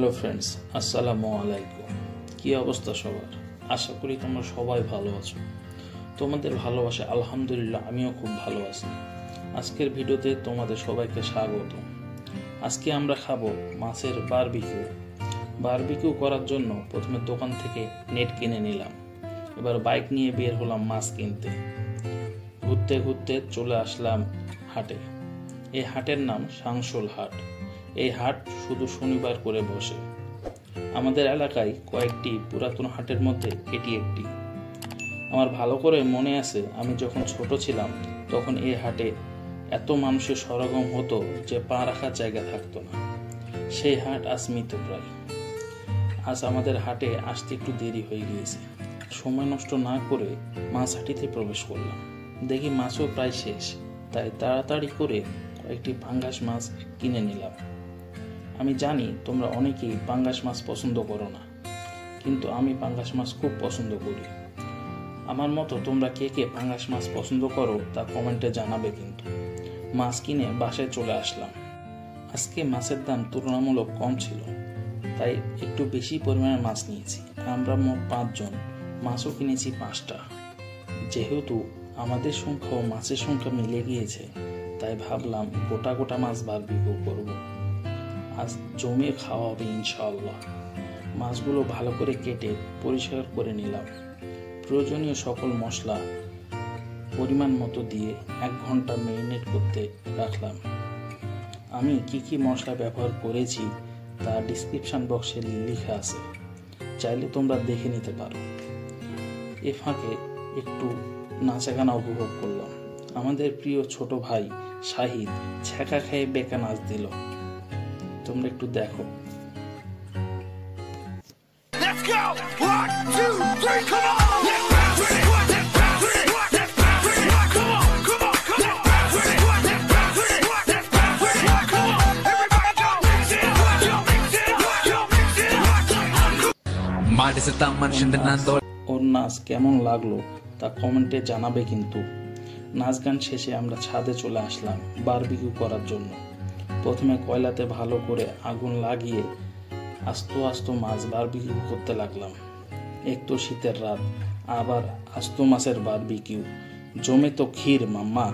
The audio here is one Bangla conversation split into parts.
হ্যালো ফ্রেন্ডস, আসসালামু আলাইকুম। কি অবস্থা সবার? আশা করি তোমরা সবাই ভালো আছো। তোমাদের ভালোবাসা আলহামদুলিল্লাহ আমিও খুব ভালো আছি। আজকের ভিডিওতে তোমাদের সবাইকে স্বাগত। আজকে আমরা খাবো মাছের বারবিকিউ করার জন্য প্রথমে দোকান থেকে নেট কিনে নিলাম। এবার বাইক নিয়ে বের হলাম মাছ কিনতে। ঘুরতে ঘুরতে চলে আসলাম হাটে। এই হাটের নাম শাংসুল হাট। এই হাট শুধু শনিবার করে বসে। আমাদের এলাকায় কয়েকটি পুরাতন হাটের মধ্যে এটি একটি। আমার ভালো করে মনে আছে, আমি যখন ছোট ছিলাম তখন এই হাটে এত মানুষের সমাগম হতো যে পা রাখার জায়গা থাকতো না। সেই হাট আজ মৃতপ্রায়। আজ আমাদের হাটে আসতে একটু দেরি হয়ে গিয়েছে। সময় নষ্ট না করে মাছ হাটিতে প্রবেশ করলাম। দেখি মাছও প্রায় শেষ, তাই তাড়াতাড়ি করে কয়েকটি পাঙ্গাস মাছ কিনে নিলাম। আমি জানি তোমরা অনেকেই পাঙ্গাস মাছ পছন্দ করো না, কিন্তু আমি পাঙ্গাস মাছ খুব পছন্দ করি। আমার মতো তোমরা কে কে পাঙ্গাস মাছ পছন্দ করো তা কমেন্টে জানাবে। কিন্তু মাছ কিনে বাসায় চলে আসলাম। আজকে মাছের দাম তুলনামূলক কম ছিল, তাই একটু বেশি পরিমাণে মাছ নিয়েছি। আমরা মোট 5 জন, মাছও কিনেছি 5টা। যেহেতু আমাদের সংখ্যা ও মাছের সংখ্যা মিলে গিয়েছে, তাই ভাবলাম গোটা মাছ বারবিকিউ করব। আজ জমিয়ে খাওয়া হবে ইনশাআল্লাহ। মাছগুলো ভালো করে কেটে পরিষ্কার করে নিলাম। প্রয়োজনীয় সকল মশলা পরিমাণ মতো দিয়ে 1 ঘন্টা ম্যারিনেট করতে রাখলাম। আমি কি মশলা ব্যবহার করেছি তা ডিসক্রিপশন বক্সে লেখা আছে, চাইলে তোমরা দেখে নিতে পারো। এ ফাঁকে একটু নাচাগানা উপভোগ করলাম। আমাদের প্রিয় ছোট ভাই শাহিদ ছ্যাঁকা খেয়ে বেকা নাচ দিল। তোমরা একটু দেখো। ওর নাচ কেমন লাগলো তা কমেন্টে জানাবে। কিন্তু নাচ গান শেষে আমরা ছাদে চলে আসলাম বারবিকিউ করার জন্য। প্রথমে কয়লাতে ভালো করে আগুন লাগিয়ে আস্ত মাছ বারবিকিউ করতে লাগলাম। এক তো শীতের রাত, আবার আস্ত মাছের বারবিকিউ, জমে তো ক্ষীর মাম্মা।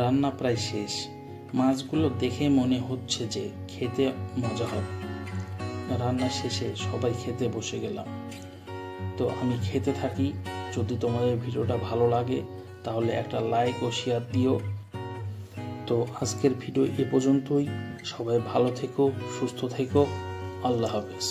রান্না প্রায় শেষ। মাছগুলো দেখে মনে হচ্ছে যে খেতে মজা হবে। রান্না শেষে সবাই খেতে বসে গেলাম। তো আমি খেতে থাকি। যদি তোমাদের ভিডিওটা ভালো লাগে তাহলে একটা লাইক ও শেয়ার দিও। তো আজকের ভিডিও এ পর্যন্তই। সবাই ভালো থেকো, সুস্থ থেকো। আল্লাহ হাফেজ।